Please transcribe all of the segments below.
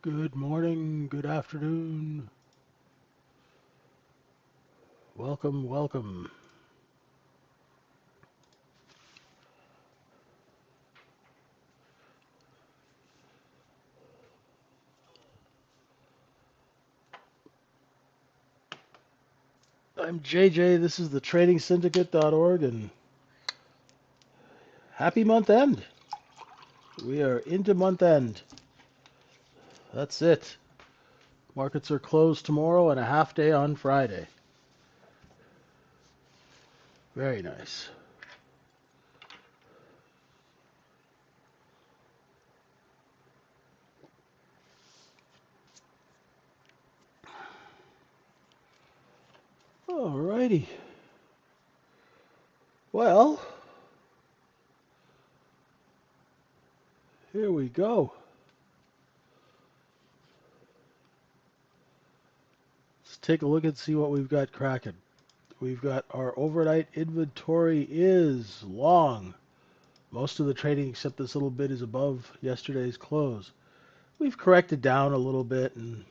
Good morning, good afternoon. Welcome, welcome. I'm JJ. This is the tradingsyndicate.org and happy month end. We are into month end. That's it. Markets are closed tomorrow and a half day on Friday. Very nice. Alrighty. Well, here we go. Let's take a look and see what we've got cracking. We've got our overnight inventory is long. Most of the trading except this little bit is above yesterday's close. We've corrected down a little bit, and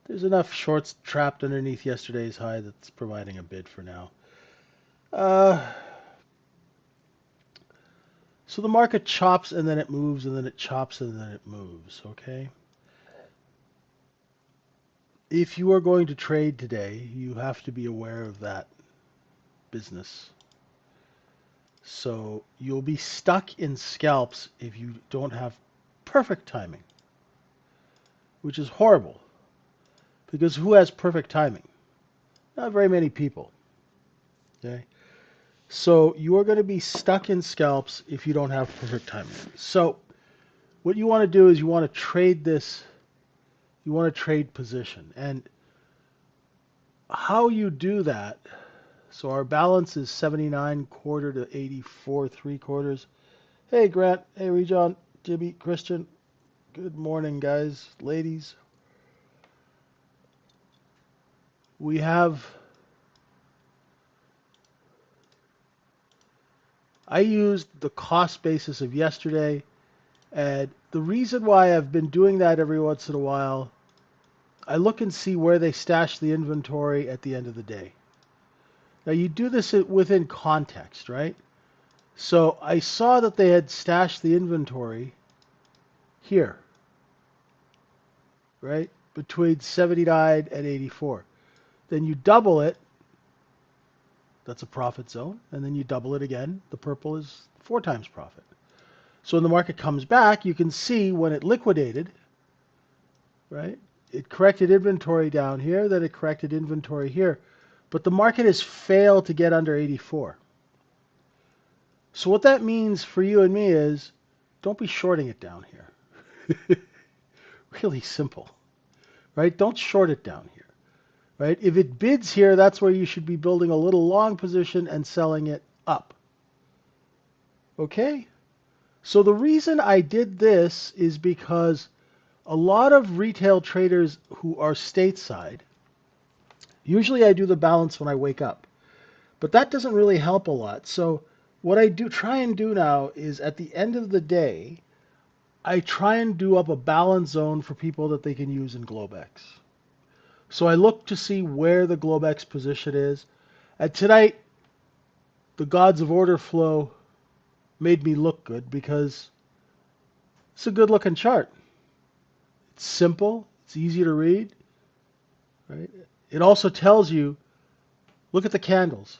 there's enough shorts trapped underneath yesterday's high that's providing a bid for now. Uh, so the market chops and then it moves and then it chops and then it moves, okay? If you are going to trade today, you have to be aware of that business. So you'll be stuck in scalps if you don't have perfect timing, which is horrible because who has perfect timing? Not very many people, okay? So you are going to be stuck in scalps if you don't have perfect timing. So what you want to do is you want to trade this, you want to trade position. And how you do that, so our balance is 79 quarter to 84 3/4. Hey Grant, hey Rejon, Jimmy, Christian, good morning guys, ladies. We have, I used the cost basis of yesterday, and the reason why I've been doing that every once in a while, I look and see where they stash the inventory at the end of the day. Now you do this within context, right? So I saw that they had stashed the inventory here, right? Between 79 and 84. Then you double it, that's a profit zone, and then you double it again, the purple is 4 times profit. So when the market comes back, you can see when it liquidated, right? It corrected inventory down here, then it corrected inventory here. But the market has failed to get under 84. So what that means for you and me is don't be shorting it down here. Really simple, right? Don't short it down here, right? If it bids here, that's where you should be building a little long position and selling it up. Okay? So the reason I did this is because a lot of retail traders who are stateside, usually I do the balance when I wake up, but that doesn't really help a lot. So what I do try and do now is at the end of the day, I try and do up a balance zone for people that they can use in Globex. So I look to see where the Globex position is. And tonight, the gods of order flow made me look good because it's a good looking chart. It's simple, it's easy to read, right? It also tells you, look at the candles.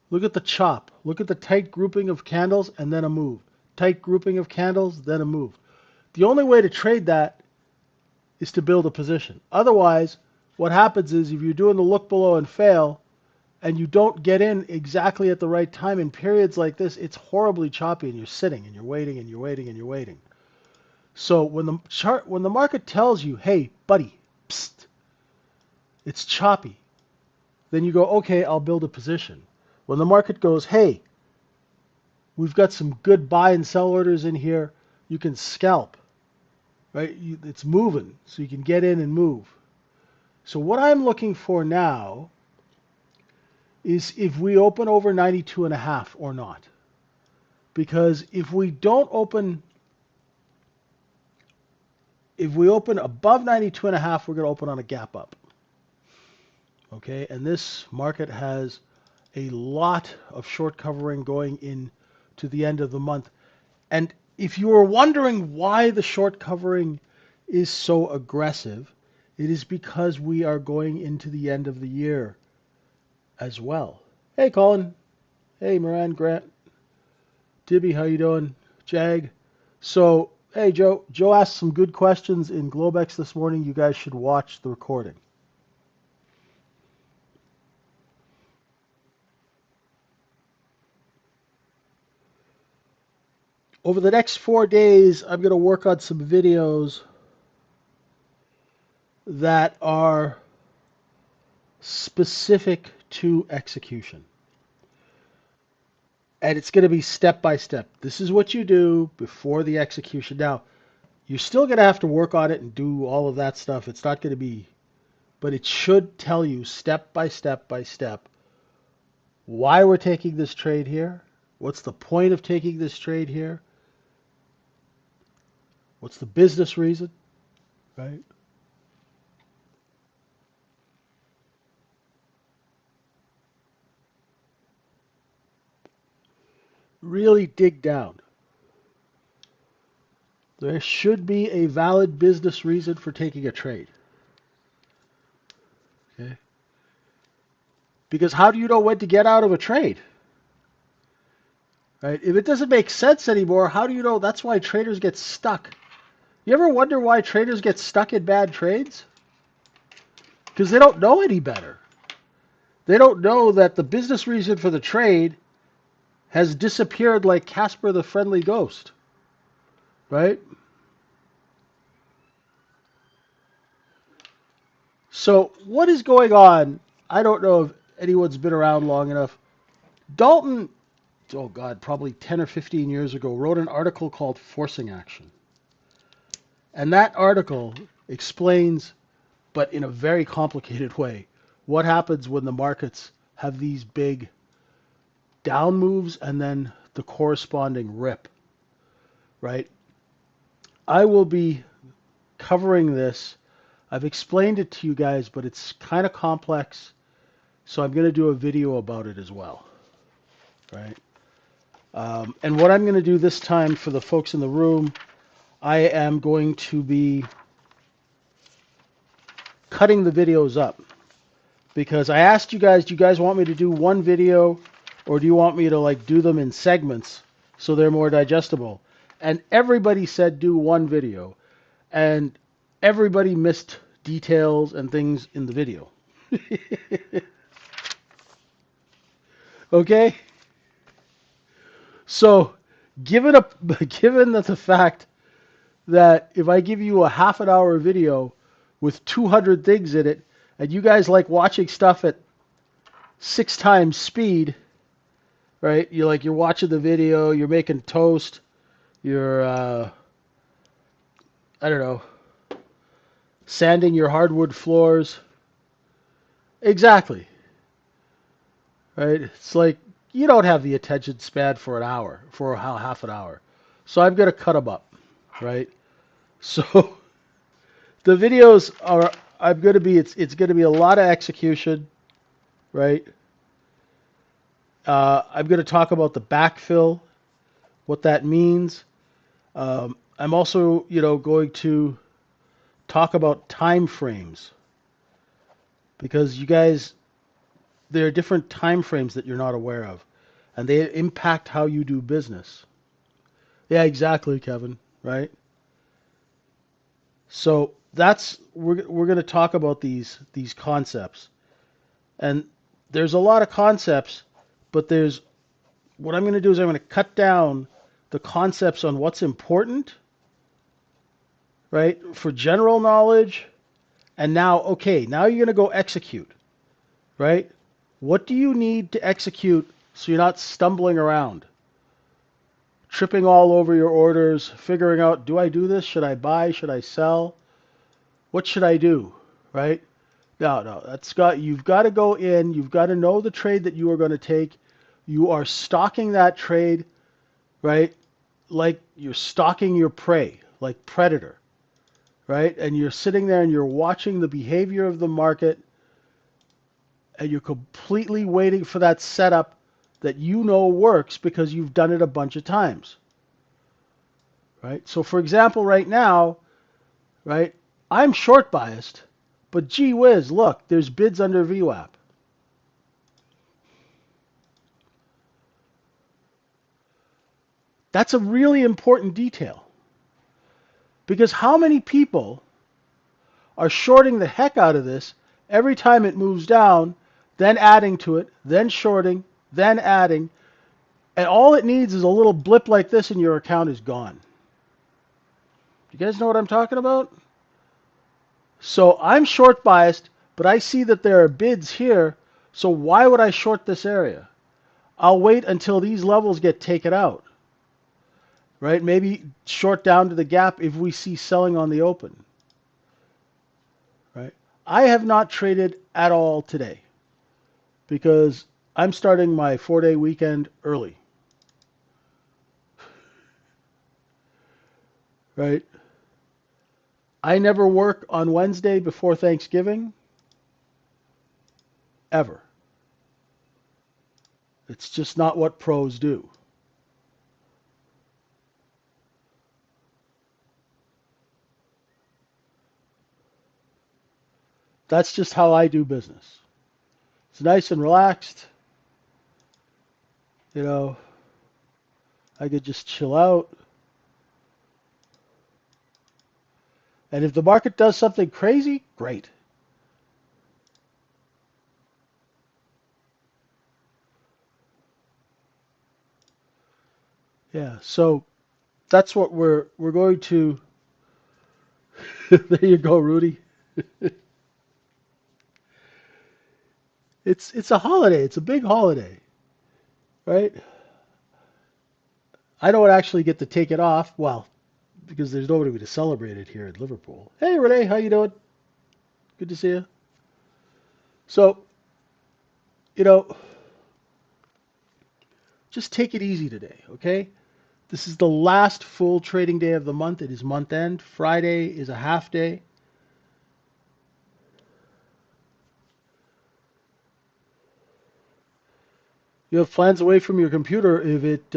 Look at the chop. Look at the tight grouping of candles and then a move. Tight grouping of candles, then a move. The only way to trade that is to build a position. Otherwise, what happens is if you're doing the look below and fail and you don't get in exactly at the right time in periods like this, it's horribly choppy and you're sitting and you're waiting and you're waiting and you're waiting. So when the market tells you, "Hey, buddy, psst, it's choppy," then you go, "Okay, I'll build a position." When the market goes, "Hey, we've got some good buy and sell orders in here," you can scalp, right? It's moving, so you can get in and move. So what I'm looking for now is if we open over 92.5 or not. Because if we don't open, if we open above 92.5, we're going to open on a gap up. Okay, and this market has a lot of short covering going in to the end of the month. And if you were wondering why the short covering is so aggressive, it is because we are going into the end of the year as well. Hey, Colin. Hey, Moran, Grant. Tibby, how you doing? Jag. So, hey, Joe. Joe asked some good questions in Globex this morning. You guys should watch the recording. Over the next 4 days, I'm going to work on some videos that are specific to execution. And it's going to be step by step. This is what you do before the execution. Now, you're still going to have to work on it and do all of that stuff. It's not going to be, but it should tell you step by step by step why we're taking this trade here. What's the point of taking this trade here? What's the business reason? Right? Really dig down. There should be a valid business reason for taking a trade. Okay? Because how do you know when to get out of a trade? Right? If it doesn't make sense anymore, how do you know? That's why traders get stuck. You ever wonder why traders get stuck in bad trades? Because they don't know any better. They don't know that the business reason for the trade has disappeared like Casper the Friendly Ghost. Right? So what is going on? I don't know if anyone's been around long enough. Dalton, oh God, probably 10 or 15 years ago, wrote an article called Forcing Action. And that article explains, but in a very complicated way, what happens when the markets have these big down moves and then the corresponding rip, right? I will be covering this. I've explained it to you guys, but it's kind of complex, so I'm going to do a video about it as well, right? And what I'm going to do this time for the folks in the room, I am going to be cutting the videos up because I asked you guys, do you guys want me to do one video or do you want me to like do them in segments so they're more digestible? And everybody said do one video, and everybody missed details and things in the video. Okay? So, given the fact that if I give you a half an hour video with 200 things in it, and you guys like watching stuff at 6 times speed, right? You're watching the video, you're making toast, you're I don't know, sanding your hardwood floors. Exactly. Right? It's like you don't have the attention span for an hour, for half an hour. So I'm going to cut them up, right? So the videos are it's going to be a lot of execution, right? I'm going to talk about the backfill, what that means. I'm also, going to talk about time frames because you guys, there are different time frames that you're not aware of, and they impact how you do business. Yeah, exactly, Kevin. Right. So we're going to talk about these concepts, and there's a lot of concepts, but what I'm going to do is I'm going to cut down the concepts on what's important, right, for general knowledge, and now you're going to go execute, right? What do you need to execute so you're not stumbling around, tripping all over your orders, figuring out, do I do this? Should I buy? Should I sell? What should I do, right? No, you've got to go in, you've got to know the trade that you are going to take. You are stalking that trade, right? Like you're stalking your prey, like predator, right? And you're sitting there and you're watching the behavior of the market and you're completely waiting for that setup that you know works because you've done it a bunch of times, right? So for example, right now, right, I'm short biased, but gee whiz, look, there's bids under VWAP. That's a really important detail because how many people are shorting the heck out of this every time it moves down, then adding to it, then shorting, then adding, and all it needs is a little blip like this and your account is gone. You guys know what I'm talking about? So I'm short biased, but I see that there are bids here, so why would I short this area? I'll wait until these levels get taken out, right? Maybe short down to the gap if we see selling on the open, right? I have not traded at all today because I'm starting my 4-day weekend early, right? I never work on Wednesday before Thanksgiving, ever. It's just not what pros do. That's just how I do business. It's nice and relaxed. You know, I could just chill out. And if the market does something crazy, great. Yeah, so that's what we're going to. There you go, Rudy. It's a holiday. It's a big holiday, right? I don't actually get to take it off. Well, because there's nobody to celebrate it here in Liverpool. Hey, Renee, how you doing? Good to see you. So, you know, just take it easy today, okay? This is the last full trading day of the month. It is month end. Friday is a half day. You have plans away from your computer if it,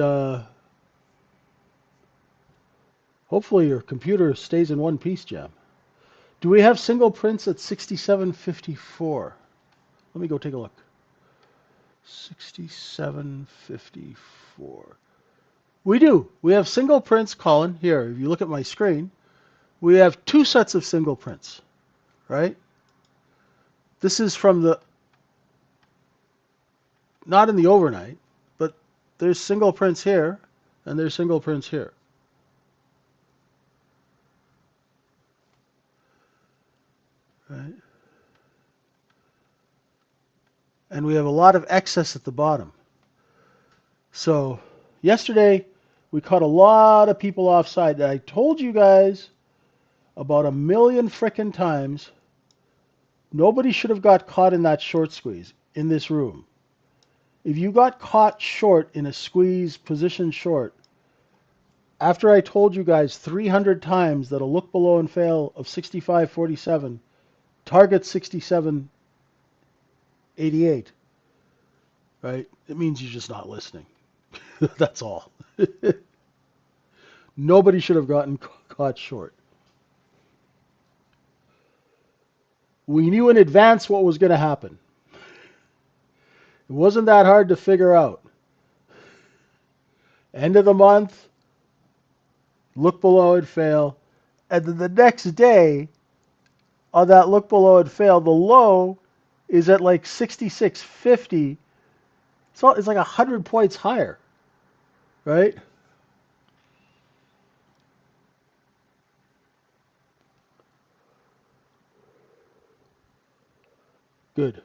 hopefully your computer stays in one piece, Jam. Do we have single prints at 67.54? Let me go take a look. 67.54. We do. We have single prints, Colin. Here, if you look at my screen, we have two sets of single prints, right? This is from the, not in the overnight, but there's single prints here, and there's single prints here. Right? And we have a lot of excess at the bottom. So yesterday, we caught a lot of people offside. I told you guys about a million frickin' times, nobody should have got caught in that short squeeze in this room. If you got caught short in a squeeze position short, after I told you guys 300 times that a look below and fail of 65.47 targets 67.88, right? It means you're just not listening. That's all. Nobody should have gotten caught short. We knew in advance what was going to happen. It wasn't that hard to figure out. End of the month, look below and fail. And then the next day, on that look below and fail, the low is at like 66.50. So it's like 100 points higher, right? Good.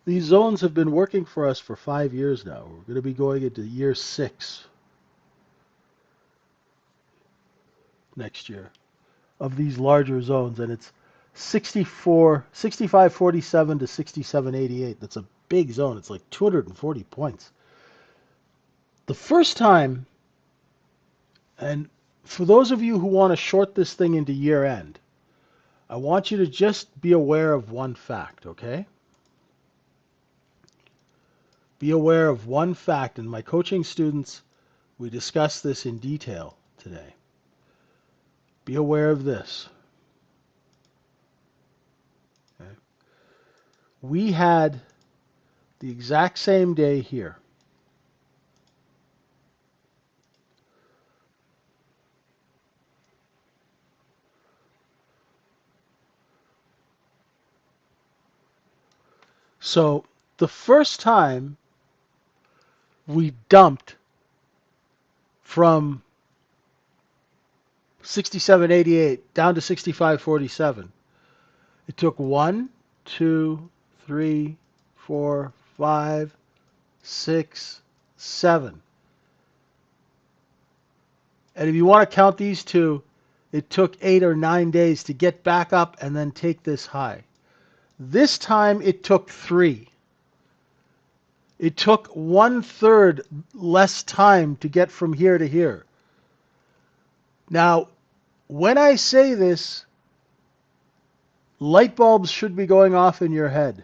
These zones have been working for us for 5 years now. We're going to be going into year 6 next year of these larger zones, and 65.47 to 67.88. That's a big zone. It's like 240 points. The first time, and for those of you who want to short this thing into year end, I want you to just be aware of one fact, okay? Be aware of one fact, and my coaching students, we discuss this in detail today. Be aware of this. Okay? We had the exact same day here. So the first time we dumped from 67.88 down to 65.47. It took 1, 2, 3, 4, 5, 6, 7. And if you want to count these two, it took 8 or 9 days to get back up and then take this high. This time it took 3. It took 1/3 less time to get from here to here. Now, when I say this, light bulbs should be going off in your head.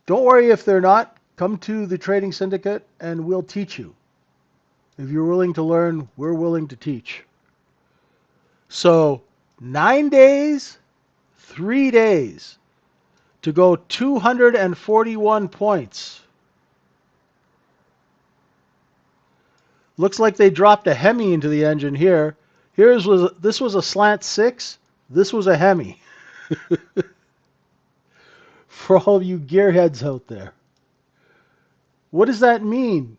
Don't worry if they're not. Come to the trading syndicate and we'll teach you. If you're willing to learn, we're willing to teach. So 9 days, 3 days to go 241 points. Looks like they dropped a Hemi into the engine here. This was a slant 6. This was a Hemi. For all of you gearheads out there. What does that mean?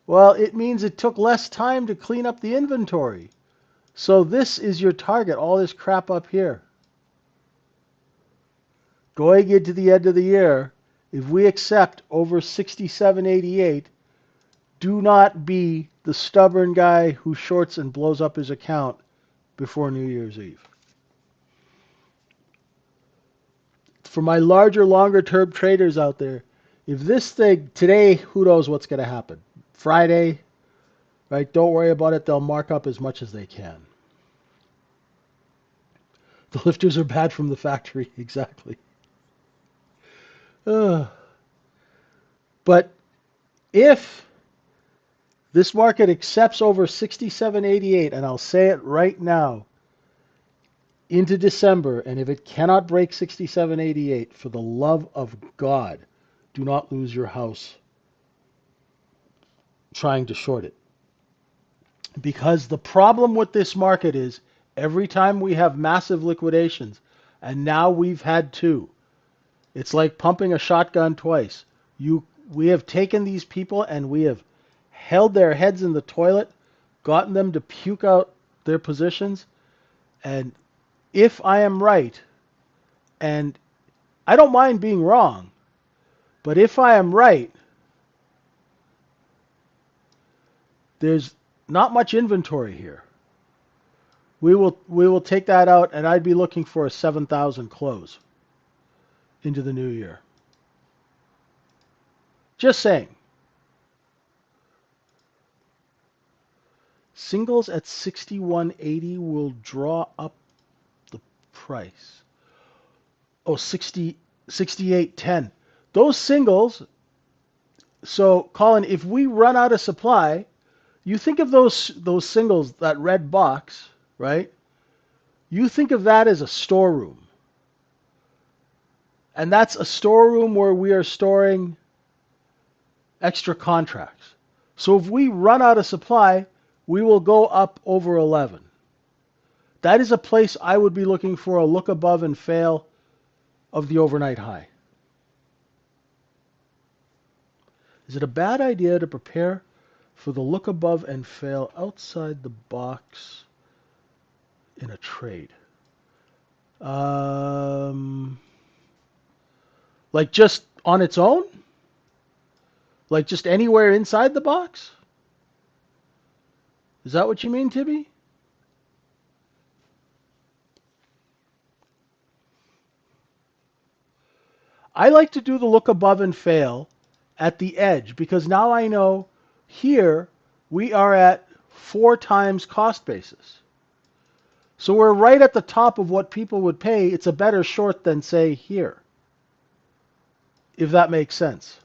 Well, it means it took less time to clean up the inventory. So this is your target, all this crap up here. Going into the end of the year, if we accept over 67.88, do not be the stubborn guy who shorts and blows up his account before New Year's Eve. For my larger, longer-term traders out there, if this thing, today, who knows what's going to happen? Friday, right? Don't worry about it. They'll mark up as much as they can. The lifters are bad from the factory, exactly. But if this market accepts over 67.88, and I'll say it right now, into December, and if it cannot break 67.88, for the love of God, do not lose your house trying to short it. Because the problem with this market is every time we have massive liquidations, and now we've had 2, it's like pumping a shotgun twice. We have taken these people and we have held their heads in the toilet, gotten them to puke out their positions, and if I am right, and I don't mind being wrong, but if I am right, there's not much inventory here. We will take that out, and I'd be looking for a 7,000 close into the new year. Just saying. Singles at 61.80 will draw up the price. Oh, 68.10. Those singles, so Colin, if we run out of supply, you think of those singles, that red box, right? You think of that as a storeroom. And that's a storeroom where we are storing extra contracts. So if we run out of supply, we will go up over 11. That is a place I would be looking for a look above and fail of the overnight high. Is it a bad idea to prepare for the look above and fail outside the box in a trade? Like just on its own? Like just anywhere inside the box? Is that what you mean, Tibby? I like to do the look above and fail at the edge because now I know here we are at 4 times cost basis. So we're right at the top of what people would pay. It's a better short than, say, here, if that makes sense.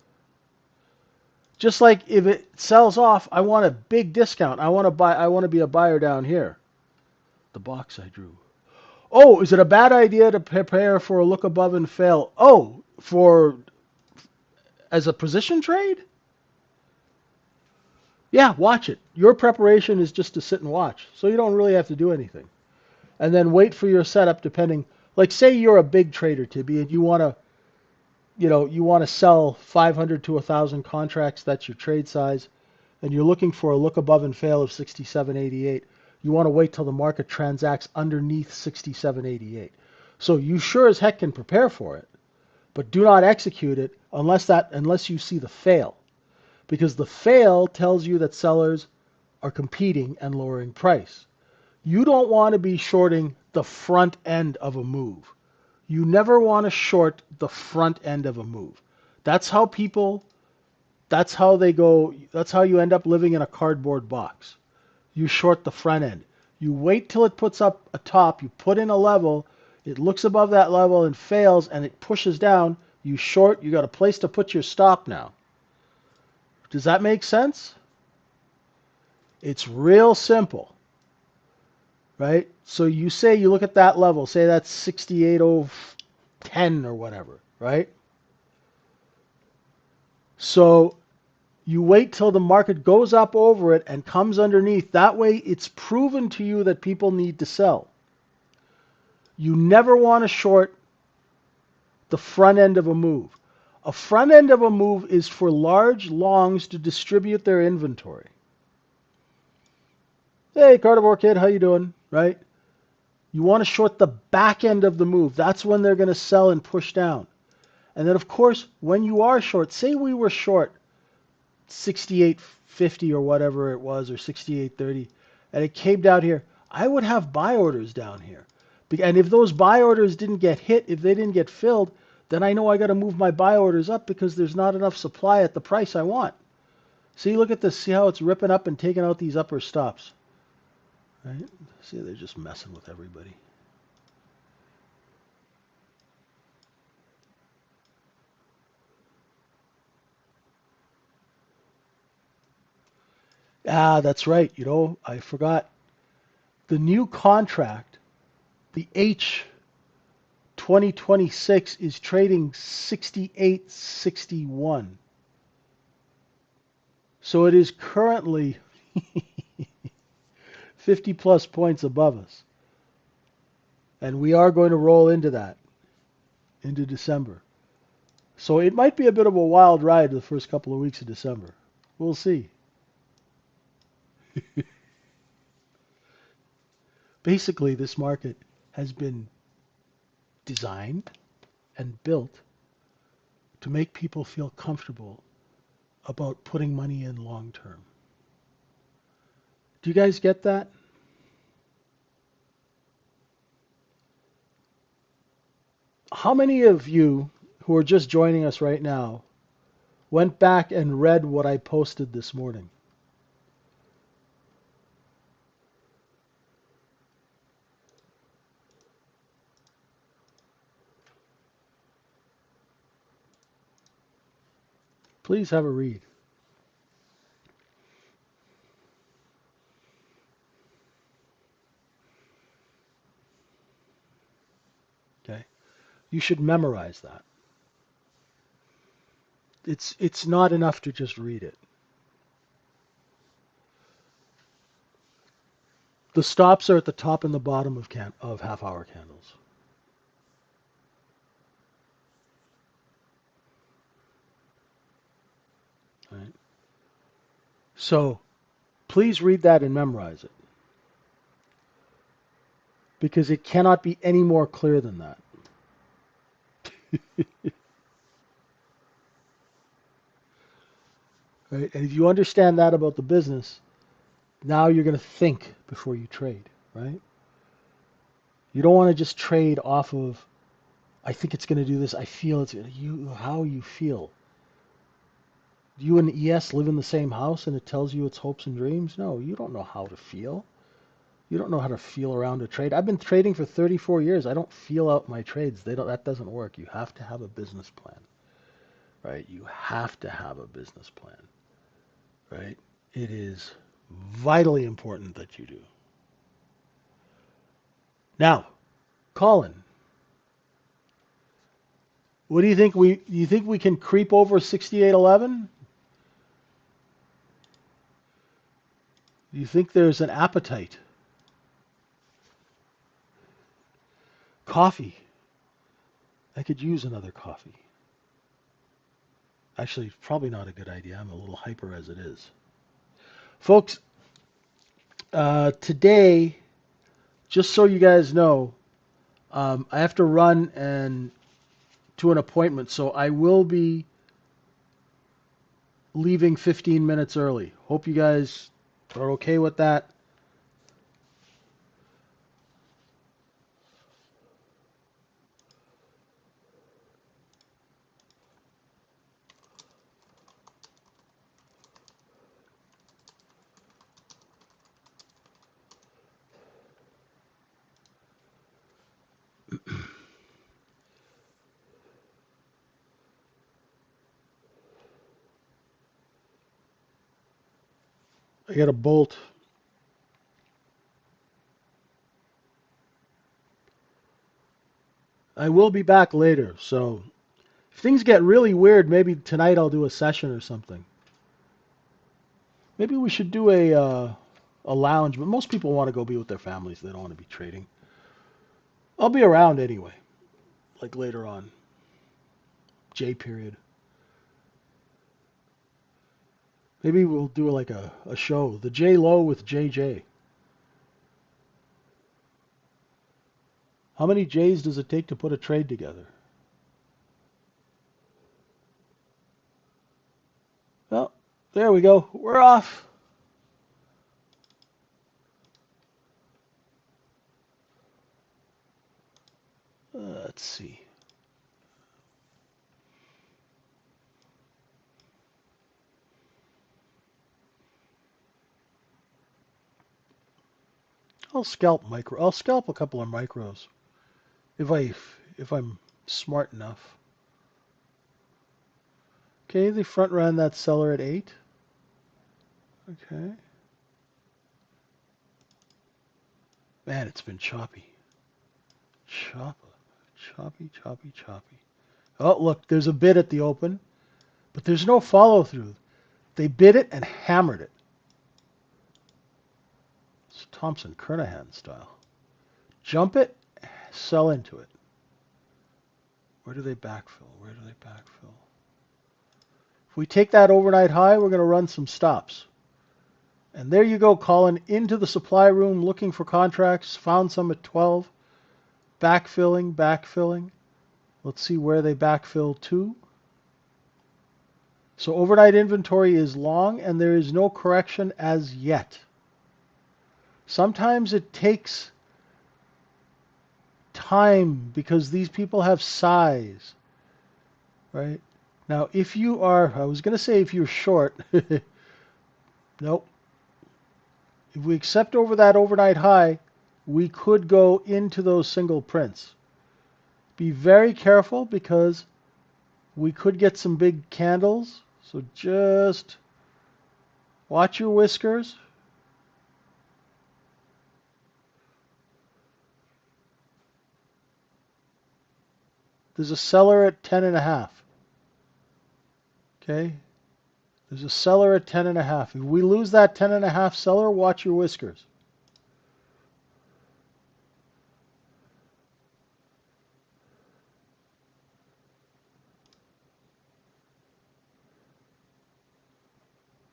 Just like if it sells off, I want a big discount. I want to buy. I want to be a buyer down here. The box I drew. Oh, is it a bad idea to prepare for a look above and fail? Oh, for as a position trade? Yeah, watch it. Your preparation is just to sit and watch, so you don't really have to do anything. And then wait for your setup depending. Like say you're a big trader, Tibby, and you want to, you want to sell 500 to 1,000 contracts. That's your trade size, and you're looking for a look above and fail of 67.88. You want to wait till the market transacts underneath 67.88. So you sure as heck can prepare for it, but do not execute it unless you see the fail, because the fail tells you that sellers are competing and lowering price. You don't want to be shorting the front end of a move. You never want to short the front end of a move. That's how people, that's how they go, that's how you end up living in a cardboard box. You short the front end. You wait till it puts up a top, you put in a level, it looks above that level and fails and it pushes down, you short, you got a place to put your stop now. Does that make sense? It's real simple. Right? So you say you look at that level, say that's 68.010 or whatever, right? So you wait till the market goes up over it and comes underneath. That way it's proven to you that people need to sell. You never want to short the front end of a move. A front end of a move is for large longs to distribute their inventory. Hey, Carnivore Kid, how you doing? Right? You want to short the back end of the move. That's when they're going to sell and push down. And then, of course, when you are short, say we were short 68.50 or whatever it was, or 68.30, and it came down here, I would have buy orders down here. And if those buy orders didn't get hit, if they didn't get filled, then I know I got to move my buy orders up because there's not enough supply at the price I want. See, look at this. See how it's ripping up and taking out these upper stops. Right? See, they're just messing with everybody. Ah, that's right. I forgot. The new contract, the H 2026, is trading 68.61. So it is currently 50 plus points above us. And we are going to roll into that, into December. So it might be a bit of a wild ride the first couple of weeks of December. We'll see. Basically, this market has been designed and built to make people feel comfortable about putting money in long term. Do you guys get that? How many of you who are just joining us right now went back and read what I posted this morning? Please have a read. Okay? You should memorize that. It's not enough to just read it. The stops are at the top and the bottom of half-hour candles. Right? So please read that and memorize it, because it cannot be any more clear than that. Right? And if you understand that about the business, now you're going to think before you trade, right? You don't want to just trade off of I think it's going to do this. I feel it's you. How you feel? Do you and ES live in the same house and it tells you its hopes and dreams? No, you don't know how to feel. You don't know how to feel around a trade. I've been trading for 34 years. I don't feel out my trades. They don't. That doesn't work. You have to have a business plan, right? You have to have a business plan, right? It is vitally important that you do. Now, Colin, what do you think? You think we can creep over 68.11? Do you think there's an appetite? Coffee. I could use another coffee. Actually, probably not a good idea. I'm a little hyper as it is. Folks, today, just so you guys know, I have to run and to an appointment, so I will be leaving 15 minutes early. Hope you guys are okay with that. I got a bolt. I will be back later, so if things get really weird, maybe tonight I'll do a session or something. Maybe we should do a lounge, but most people want to go be with their families. They don't want to be trading. I'll be around anyway, like later on. J period. Maybe we'll do like a show. The J Low with JJ. How many J's does it take to put a trade together? Well, there we go. We're off. Let's see. I'll scalp a couple of micros if I'm smart enough. Okay, they front ran that seller at 8. Okay. Man, it's been choppy. Choppy, choppy, choppy. Oh, look, there's a bid at the open, but there's no follow through. They bid it and hammered it. It's Thompson Kernahan style. Jump it, sell into it. Where do they backfill? Where do they backfill? If we take that overnight high, we're going to run some stops. And there you go, Colin, into the supply room looking for contracts. Found some at 12. Backfilling, backfilling. Let's see where they backfill to. So overnight inventory is long and there is no correction as yet. Sometimes it takes time because these people have size, right? Now, if you are, I was going to say if you're short, nope. If we accept over that overnight high, we could go into those single prints. Be very careful because we could get some big candles. So just watch your whiskers. There's a seller at 10.5. Okay? There's a seller at 10.5. If we lose that 10.5 seller, watch your whiskers.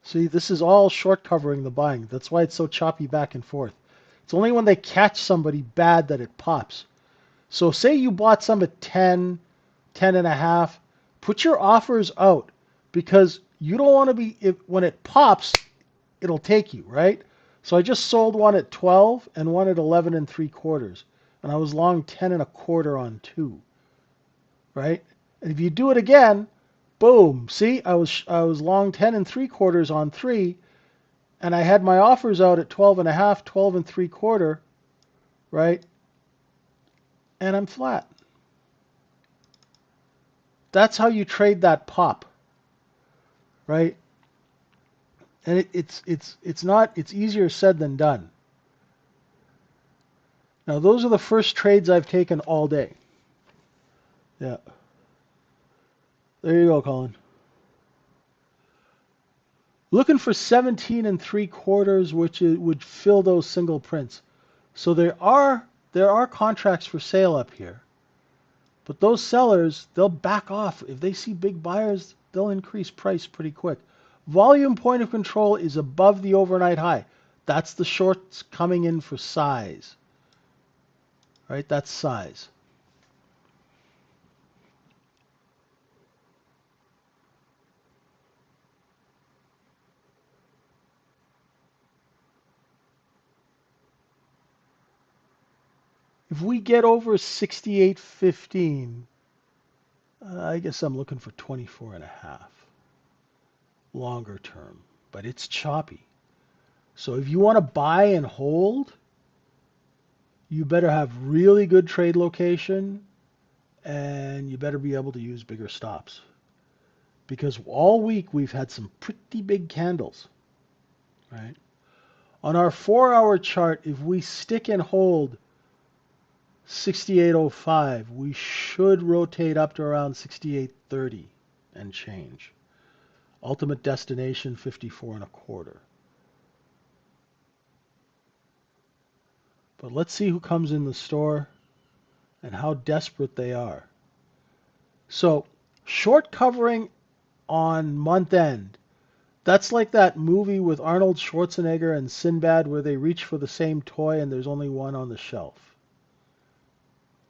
See, this is all short covering the buying. That's why it's so choppy back and forth. It's only when they catch somebody bad that it pops. So say you bought some at 10, 10.5. Put your offers out because you don't want to be, when it pops, it'll take you, right? So I just sold one at 12 and one at 11 3/4. And I was long 10 1/4 on 2. right? And if you do it again, boom, see, I was long 10 3/4 on 3, and I had my offers out at 12.5, 12 3/4, right? And I'm flat. That's how you trade that pop, right? And it's easier said than done. Now those are the first trades I've taken all day. Yeah. There you go, Colin. Looking for 17 3/4, which would fill those single prints. So there are contracts for sale up here. But those sellers, they'll back off. If they see big buyers, they'll increase price pretty quick. Volume point of control is above the overnight high. That's the shorts coming in for size. Right? That's size. If we get over 68.15, I guess I'm looking for 24.5 longer term, but it's choppy. So if you want to buy and hold, you better have really good trade location and you better be able to use bigger stops. Because all week we've had some pretty big candles, right? On our 4-hour chart, if we stick and hold 68.05, we should rotate up to around 68.30 and change. Ultimate destination 54.25. But let's see who comes in the store and how desperate they are. So, short covering on month end. That's like that movie with Arnold Schwarzenegger and Sinbad where they reach for the same toy and there's only one on the shelf.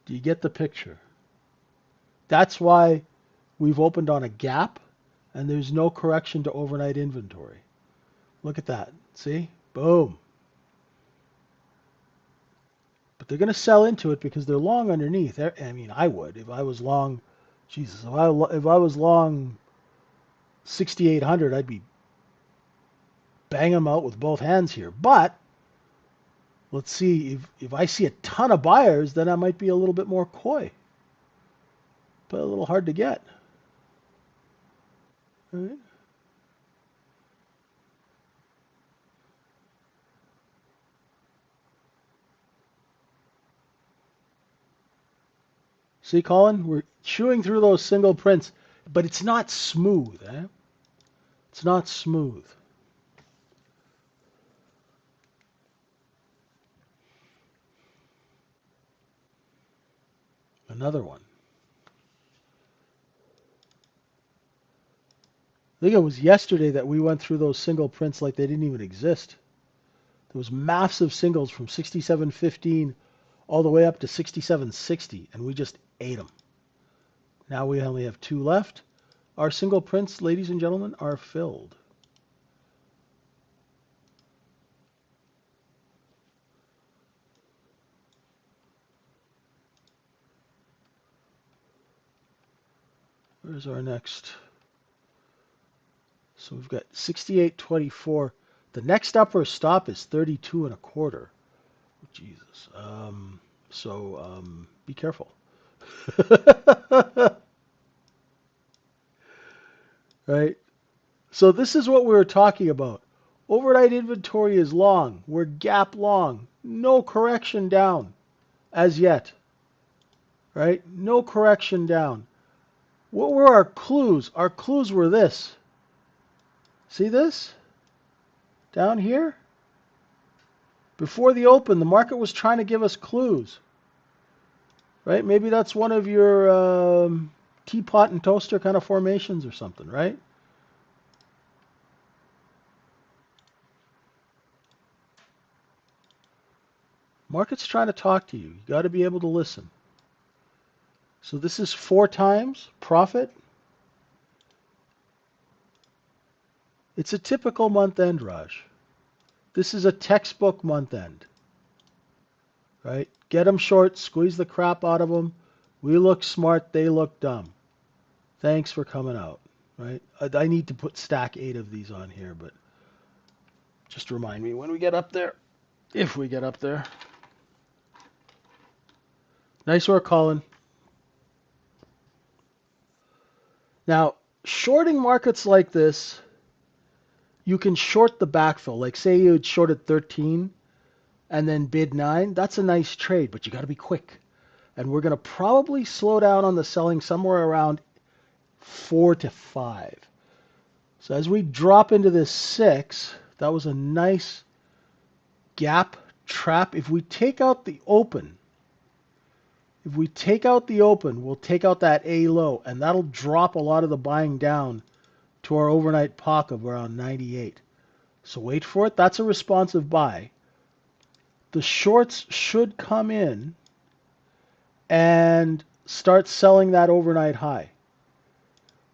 Do you get the picture? That's why we've opened on a gap and there's no correction to overnight inventory. Look at that. See? Boom. But they're going to sell into it because they're long underneath. I mean, I would. If I was long, Jesus, if I was long 6,800, I'd be banging them out with both hands here. But let's see, if I see a ton of buyers, then I might be a little bit more coy. But a little hard to get. All right. See, Colin, we're chewing through those single prints, but it's not smooth. It's not smooth. Another one. I think it was yesterday that we went through those single prints like they didn't even exist. There was massive singles from 67.15 all the way up to 67.60, and we just ate them. Now we only have 2 left. Our single prints, ladies and gentlemen, are filled. Where's our next? So we've got 68.24. The next upper stop is 32.25. Jesus. Be careful. Right? So this is what we were talking about. Overnight inventory is long. We're gap long. No correction down as yet. Right? No correction down. What were our clues? Our clues were this. See this? Down here? Before the open, the market was trying to give us clues. Right? Maybe that's one of your teapot and toaster kind of formations or something, right? Market's trying to talk to you. You got to be able to listen. So this is 4 times profit. It's a typical month end, Raj. This is a textbook month end. Right? Get them short, squeeze the crap out of them. We look smart, they look dumb. Thanks for coming out, right? I need to put stack 8 of these on here, but just remind me when we get up there, if we get up there. Nice work, Colin. Now, shorting markets like this, you can short the backfill. Like say you had shorted 13 and then bid 9. That's a nice trade, but you got to be quick. And we're going to probably slow down on the selling somewhere around 4 to 5. So as we drop into this 6, that was a nice gap trap. If we take out the open, we'll take out that A low, and that'll drop a lot of the buying down to our overnight POC of around 98. So wait for it. That's a responsive buy. The shorts should come in and start selling that overnight high.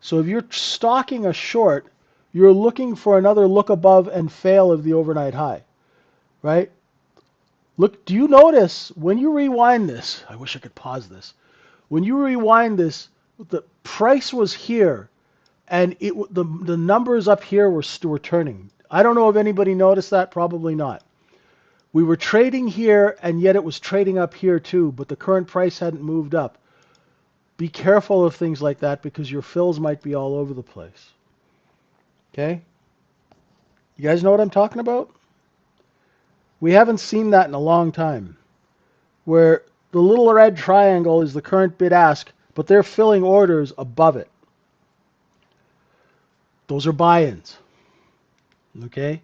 So if you're stalking a short, you're looking for another look above and fail of the overnight high, right? Look, do you notice when you rewind this? I wish I could pause this. When you rewind this, the price was here, and the numbers up here were turning. I don't know if anybody noticed that. Probably not. We were trading here, and yet it was trading up here too, but the current price hadn't moved up. Be careful of things like that because your fills might be all over the place. Okay? You guys know what I'm talking about? We haven't seen that in a long time, where the little red triangle is the current bid-ask, but they're filling orders above it. Those are buy-ins. Okay?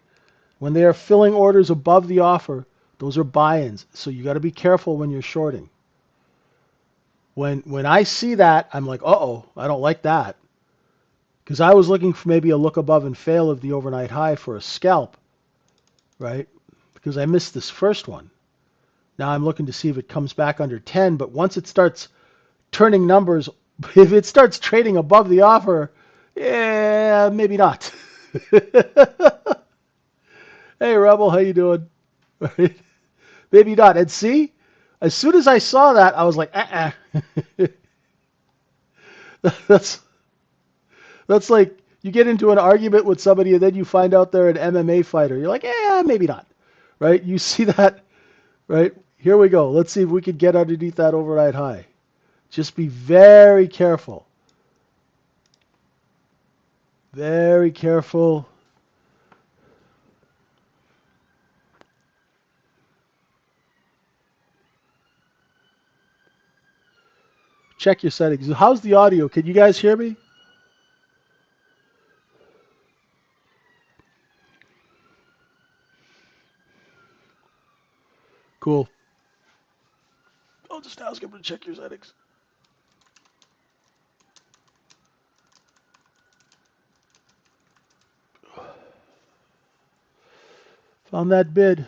When they are filling orders above the offer, those are buy-ins. So you got to be careful when you're shorting. When I see that, I'm like, uh-oh, I don't like that. Because I was looking for maybe a look above and fail of the overnight high for a scalp, right? Because I missed this first one. Now I'm looking to see if it comes back under 10, but once it starts turning numbers, if it starts trading above the offer, yeah, maybe not. Hey, Rebel, how you doing? Right? Maybe not. And see, as soon as I saw that, I was like, that's like you get into an argument with somebody and then you find out they're an MMA fighter. You're like, yeah, maybe not. Right? You see that, right? Here we go. Let's see if we can get underneath that overnight high. Just be very careful. Very careful. Check your settings. How's the audio? Can you guys hear me? Cool. I'll just ask him to check your settings. Found that bid.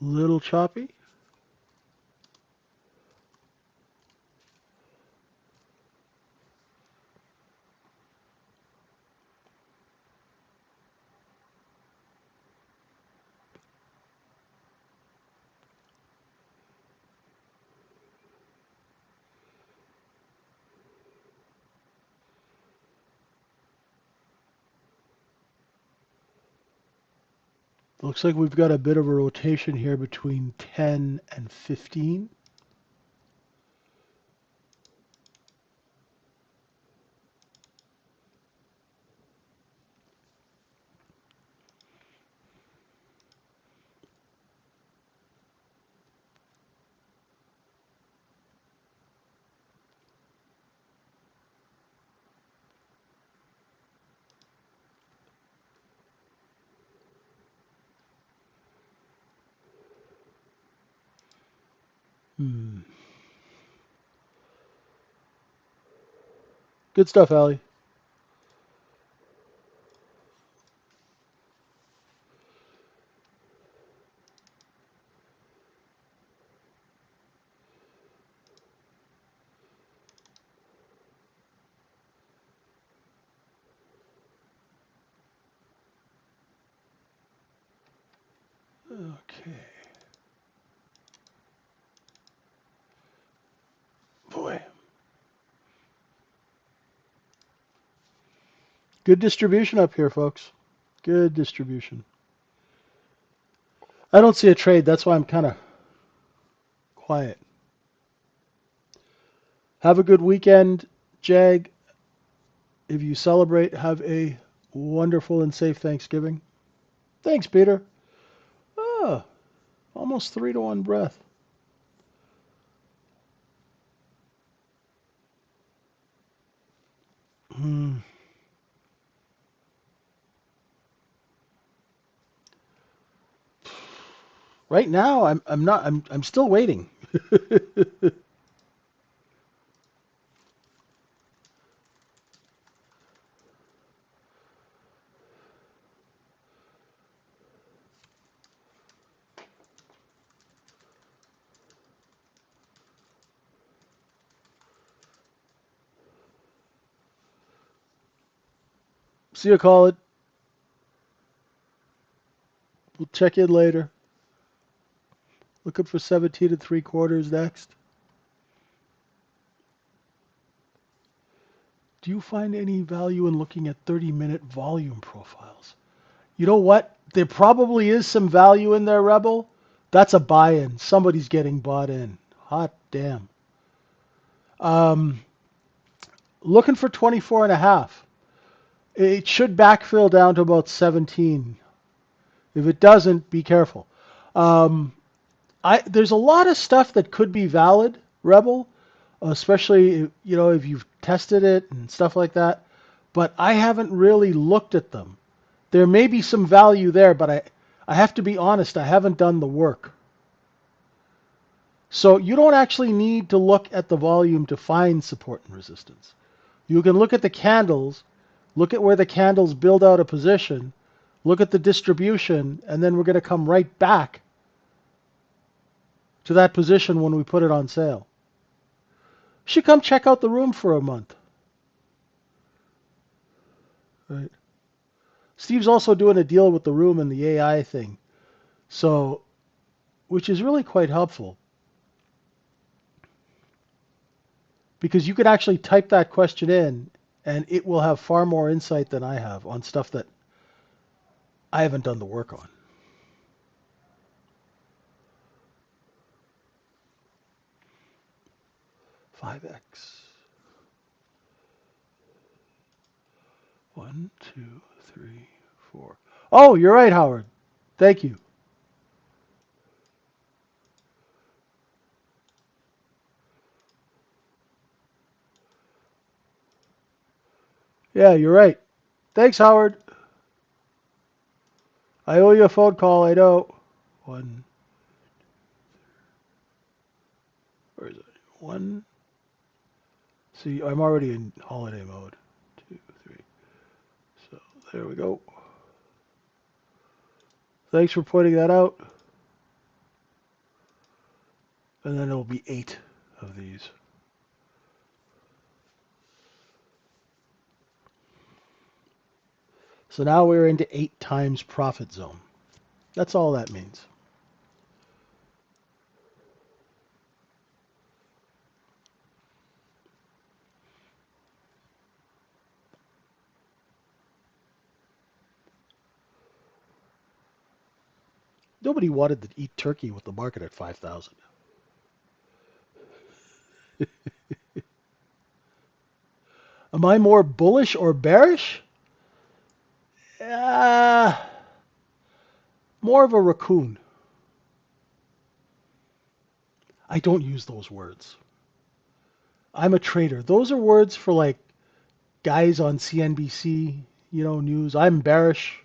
Little choppy. Looks like we've got a bit of a rotation here between 10 and 15. Good stuff, Allie. Okay. Boy. Good distribution up here, folks. Good distribution. I don't see a trade. That's why I'm kind of quiet. Have a good weekend, Jag. If you celebrate, have a wonderful and safe Thanksgiving. Thanks, Peter. Ah, almost 3-to-1 breath. Hmm. Right now, I'm not. I'm still waiting. See you, call it. We'll check in later. Looking for 17 3/4 next. Do you find any value in looking at 30-minute volume profiles? You know what? There probably is some value in there, Rebel. That's a buy-in. Somebody's getting bought in. Hot damn. Um, Looking for 24 and a half. It should backfill down to about 17. If it doesn't, be careful. Um, there's a lot of stuff that could be valid, Rebel, especially if you've tested it and stuff like that. But I haven't really looked at them. There may be some value there, but I have to be honest, I haven't done the work. So you don't actually need to look at the volume to find support and resistance. You can look at the candles, look at where the candles build out a position, look at the distribution, and then we're going to come right back to that position when we put it on sale. You should come check out the room for a month. Right. Steve's also doing a deal with the room and the AI thing. So, which is really quite helpful. Because you could actually type that question in and it will have far more insight than I have on stuff that I haven't done the work on. Five X. 1, 2, 3, 4. Oh, you're right, Howard. Thank you. Yeah, you're right. Thanks, Howard. I owe you a phone call, I know. One, where is it? One. See, I'm already in holiday mode. 2, 3. So there we go. Thanks for pointing that out. And then it'll be 8 of these. So now we're into 8 times profit zone. That's all that means. Nobody wanted to eat turkey with the market at 5,000. Am I more bullish or bearish? Uh, More of a raccoon. I don't use those words. I'm a trader. Those are words for like guys on CNBC, news. I'm bearish,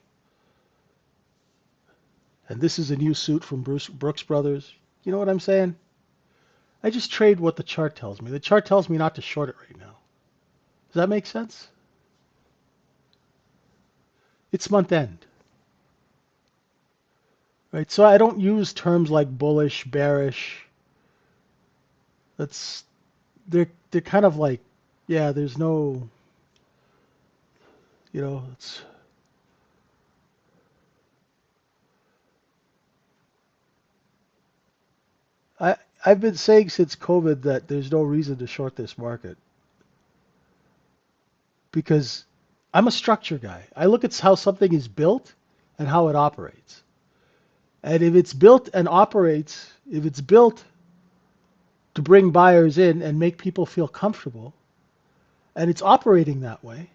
and this is a new suit from Brooks Brothers. You know what I'm saying? I just trade what the chart tells me. The chart tells me not to short it right now. Does that make sense? It's month end, right? So I don't use terms like bullish, bearish. That's they're kind of like, yeah, there's no, it's I I've been saying since COVID that there's no reason to short this market because I'm a structure guy. I look at how something is built and how it operates. And if it's built and operates, if it's built to bring buyers in and make people feel comfortable, and it's operating that way,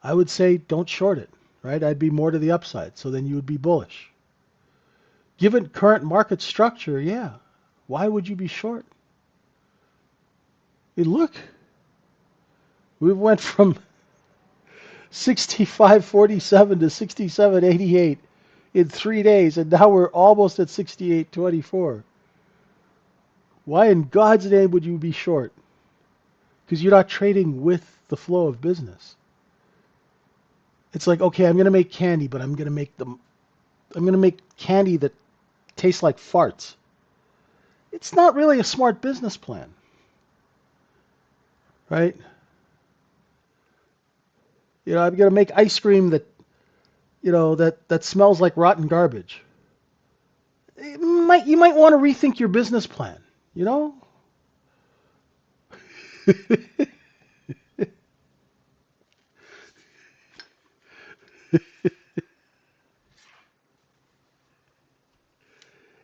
I would say don't short it, right? I'd be more to the upside. So then you would be bullish. Given current market structure, yeah. Why would you be short? Hey, look, we went from 65.47 to 67.88 in 3 days, and now we're almost at 68.24. Why in God's name would you be short? Because you're not trading with the flow of business. It's like, okay, I'm going to make candy, but I'm going to make candy that tastes like farts. It's not really a smart business plan, right? I'm going to make ice cream that smells like rotten garbage. You might want to rethink your business plan, you know?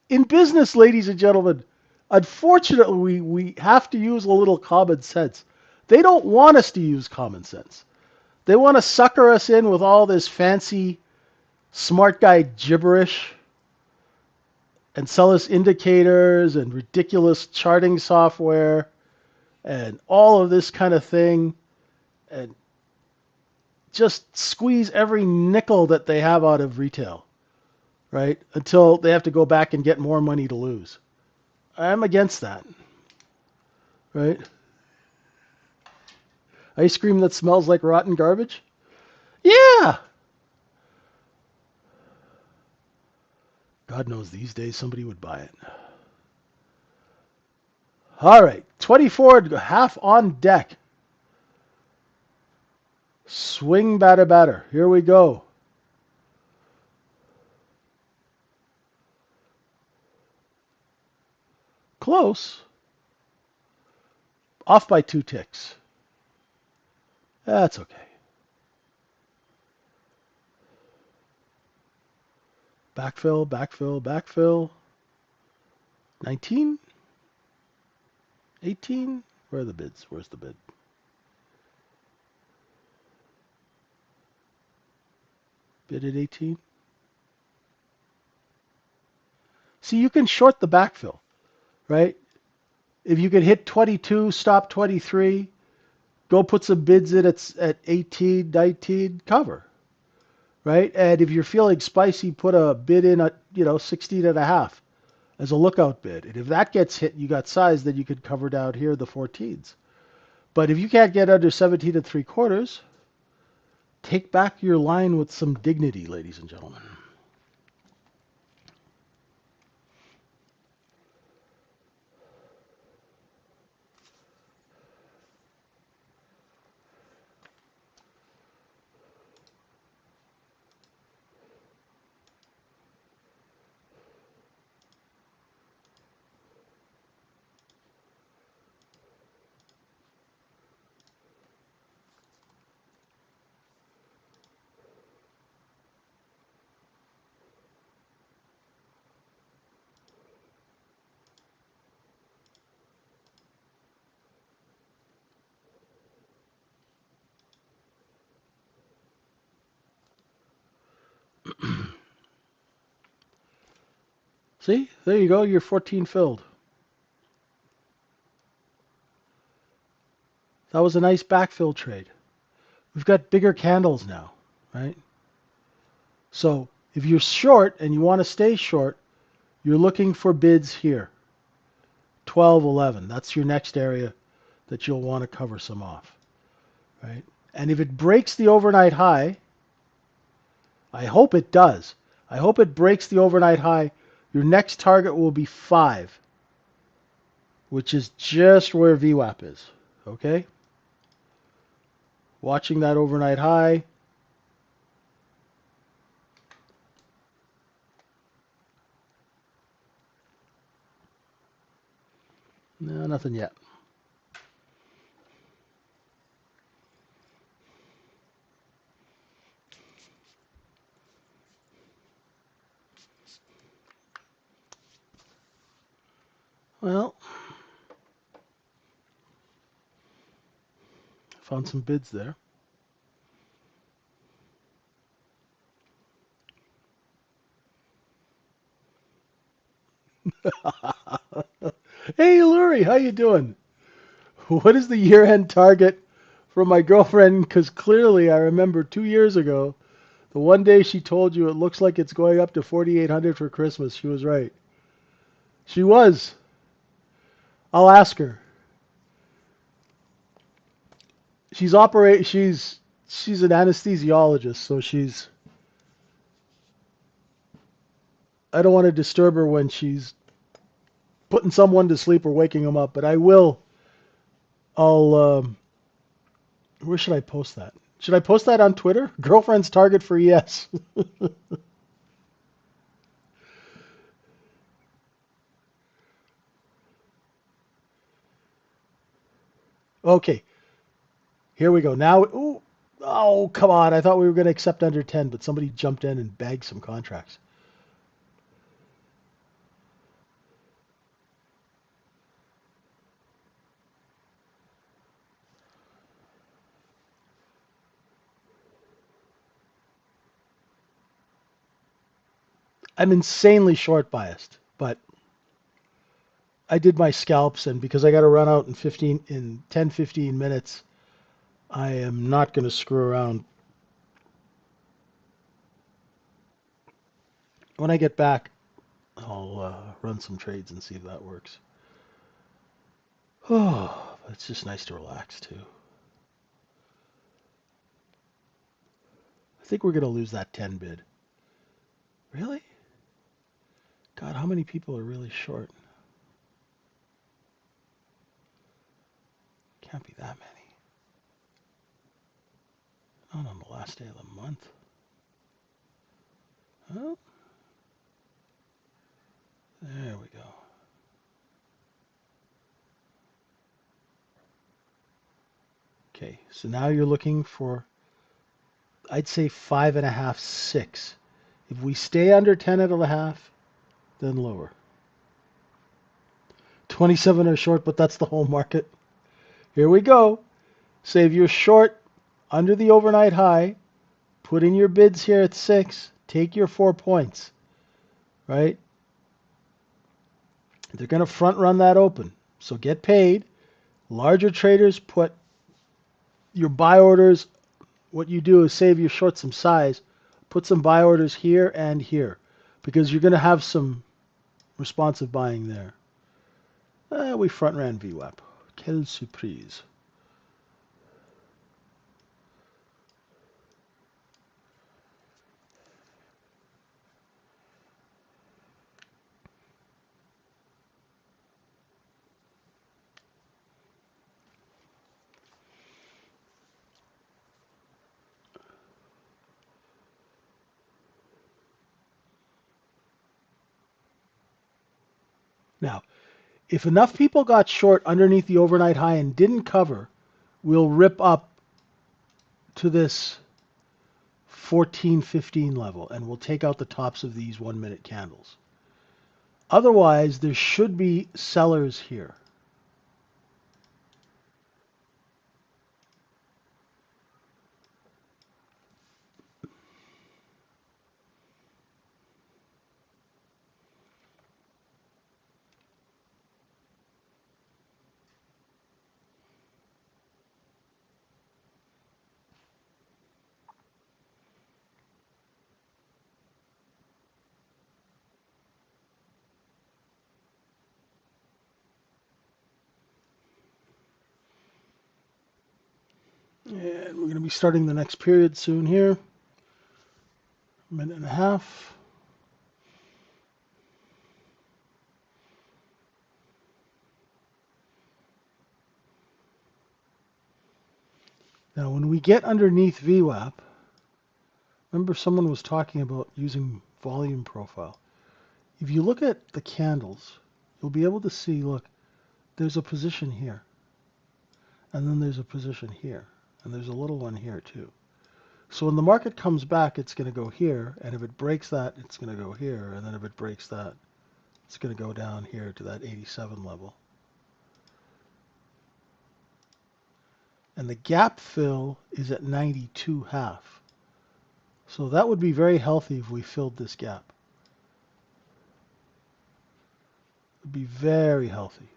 In business, ladies and gentlemen, unfortunately, we have to use a little common sense. They don't want us to use common sense. They want to sucker us in with all this fancy smart guy gibberish and sell us indicators and ridiculous charting software and all of this kind of thing and just squeeze every nickel that they have out of retail, right? Until they have to go back and get more money to lose. I'm against that, right? Ice cream that smells like rotten garbage? Yeah. God knows these days somebody would buy it. All right, 24 half on deck. Swing batter batter. Here we go. Close. Off by 2 ticks. That's okay. Backfill, backfill, backfill. 19? 18? Where are the bids? Where's the bid? Bid at 18? See, you can short the backfill, right? If you could hit 22, stop 23, go put some bids in at 18, 19, cover, right? And if you're feeling spicy, put a bid in at, 16 and a half as a lookout bid. And if that gets hit, you got size, then you could cover down here the 14s. But if you can't get under 17 and 3/4, take back your line with some dignity, ladies and gentlemen. See, there you go. You're 14 filled. That was a nice backfill trade. We've got bigger candles now, right? So if you're short and you want to stay short, you're looking for bids here. 12, 11. That's your next area that you'll want to cover some off, right? And if it breaks the overnight high, I hope it does. I hope it breaks the overnight high. Your next target will be 5, which is just where VWAP is, okay? Watching that overnight high. No, nothing yet. Well, found some bids there. Hey, Lurie, how you doing? What is the year-end target from my girlfriend? Because clearly I remember 2 years ago, the one day she told you it looks like it's going up to 4,800 for Christmas. She was right. She was. I'll ask her. She's an anesthesiologist, so I don't want to disturb her when she's putting someone to sleep or waking them up, but I will. I'll where should I post that? Should I post that on Twitter? Girlfriend's target for yes. Okay, here we go. Now, ooh, oh, come on. I thought we were going to accept under 10, but somebody jumped in and bagged some contracts. I'm insanely short biased, but I did my scalps, and because I got to run out in 10, 15 minutes, I am not going to screw around. When I get back, I'll run some trades and see if that works. Oh, it's just nice to relax too. I think we're going to lose that 10 bid. Really? God, how many people are really short? Can't be that many. Not on the last day of the month. Oh, there we go. Okay, so now you're looking for, I'd say 5.5, 6. If we stay under 10.5, then lower. 27 are short, but that's the whole market. Here we go. Say if you're short under the overnight high, put in your bids here at 6. Take your 4 points, right? They're going to front run that open. So get paid. Larger traders put your buy orders. What you do is say if you're short some size, put some buy orders here and here because you're going to have some responsive buying there. We front ran VWAP. Quelle surprise. Now, if enough people got short underneath the overnight high and didn't cover, we'll rip up to this 14, 15 level and we'll take out the tops of these 1 minute candles. Otherwise, there should be sellers here. And we're going to be starting the next period soon here. A minute and a half. Now, when we get underneath VWAP, remember someone was talking about using volume profile. If you look at the candles, you'll be able to see, look, there's a position here. And then there's a position here. And there's a little one here too. So when the market comes back, it's going to go here. And if it breaks that, it's going to go here. And then if it breaks that, it's going to go down here to that 87 level. And the gap fill is at 92.5. So that would be very healthy if we filled this gap. It would be very healthy.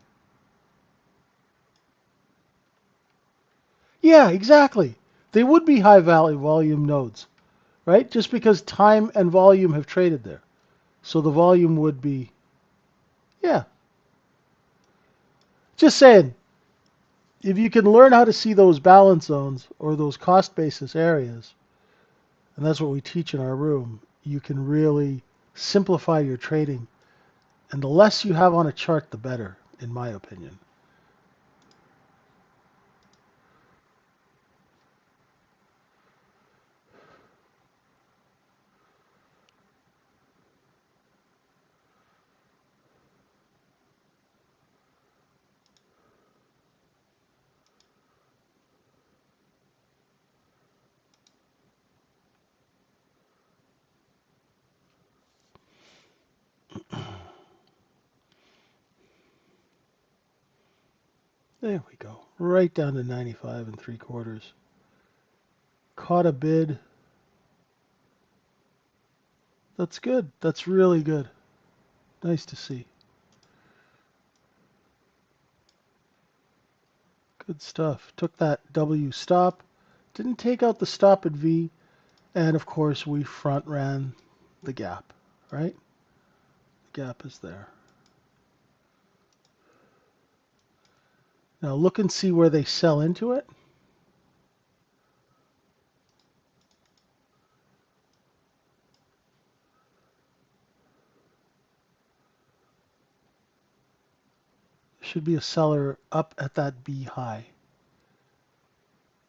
Yeah, exactly. They would be high value volume nodes, right? Just because time and volume have traded there. So the volume would be, yeah. Just saying, if you can learn how to see those balance zones or those cost basis areas, and that's what we teach in our room, you can really simplify your trading. And the less you have on a chart, the better, in my opinion. There we go. Right down to 95 3/4. Caught a bid. That's good. That's really good. Nice to see. Good stuff. Took that W stop. Didn't take out the stop at V. And of course, we front ran the gap, right? The gap is there. Now look and see where they sell into it. Should be a seller up at that B high.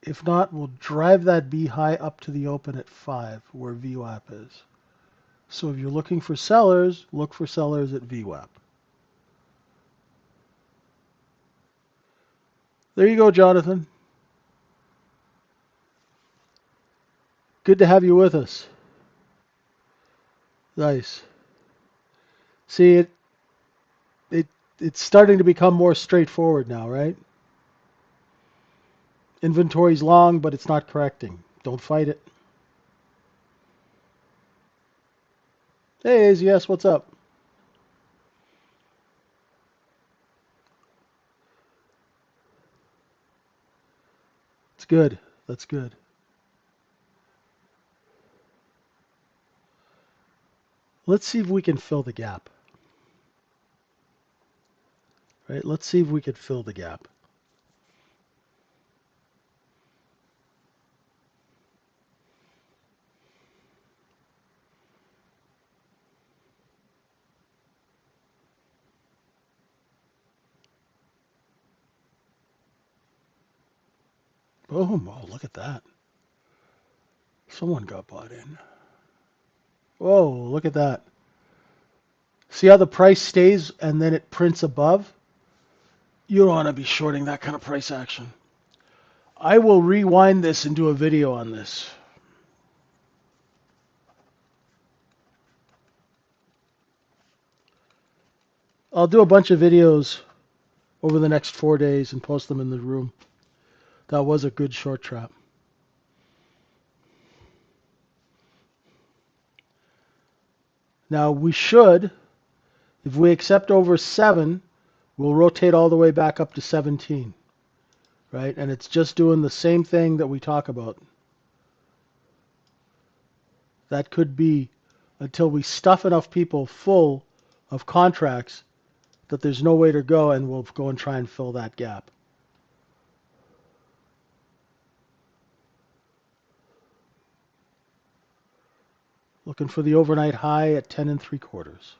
If not, we'll drive that B high up to the open at 5, where VWAP is. So if you're looking for sellers, look for sellers at VWAP. There you go, Jonathan. Good to have you with us. Nice. See, it it's starting to become more straightforward now, right? Inventory's long, but it's not correcting. Don't fight it. Hey, AZS, what's up? It's good. That's good. Let's see if we can fill the gap. Right? Let's see if we can fill the gap. Boom. Oh, look at that. Someone got bought in. Whoa, look at that. See how the price stays and then it prints above? You don't want to be shorting that kind of price action. I will rewind this and do a video on this. I'll do a bunch of videos over the next 4 days and post them in the room. That was a good short trap. Now we should, if we accept over 7, we'll rotate all the way back up to 17. Right? And it's just doing the same thing that we talk about. That could be until we stuff enough people full of contracts that there's no way to go, and we'll go and try and fill that gap. Looking for the overnight high at 10 3/4.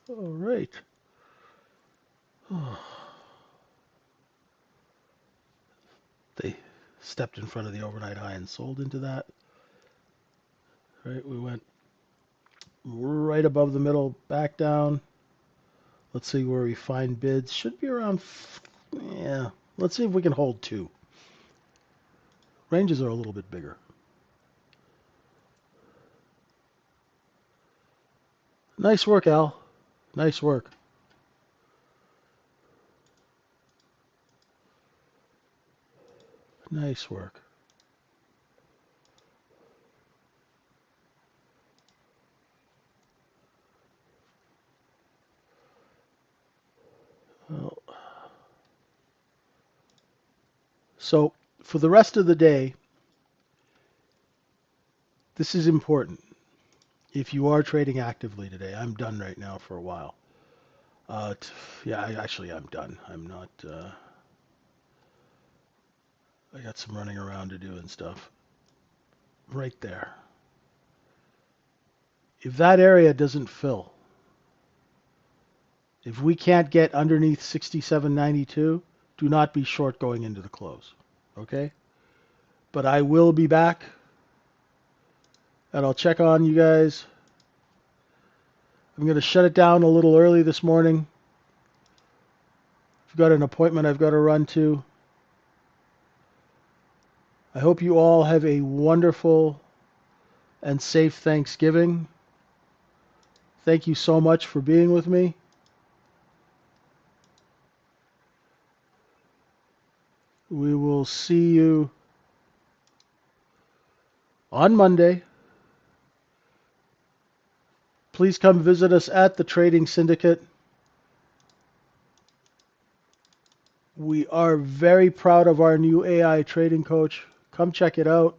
All right. They stepped in front of the overnight high and sold into that. Right, we went right above the middle, back down. Let's see where we find bids. Should be around, yeah. Let's see if we can hold 2. Ranges are a little bit bigger. Nice work, Al. Nice work. Nice work. Well, so for the rest of the day, this is important. If you are trading actively today, I'm done right now for a while. Yeah, I'm done. I'm not. I got some running around to do and stuff. Right there. If that area doesn't fill, if we can't get underneath 67.92, do not be short going into the close. Okay? But I will be back, and I'll check on you guys. I'm going to shut it down a little early this morning. I've got an appointment I've got to run to. I hope you all have a wonderful and safe Thanksgiving. Thank you so much for being with me. We will see you on Monday. Please come visit us at the Trading Syndicate. We are very proud of our new AI trading coach. Come check it out.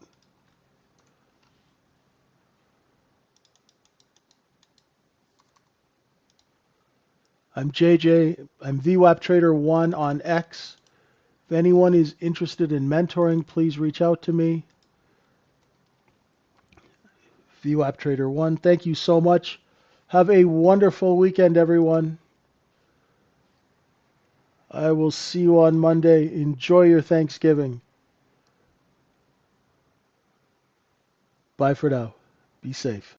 I'm JJ. I'm vwaptrader1 on X. If anyone is interested in mentoring, please reach out to me. vwaptrader1. Thank you so much. Have a wonderful weekend, everyone. I will see you on Monday. Enjoy your Thanksgiving. Bye for now. Be safe.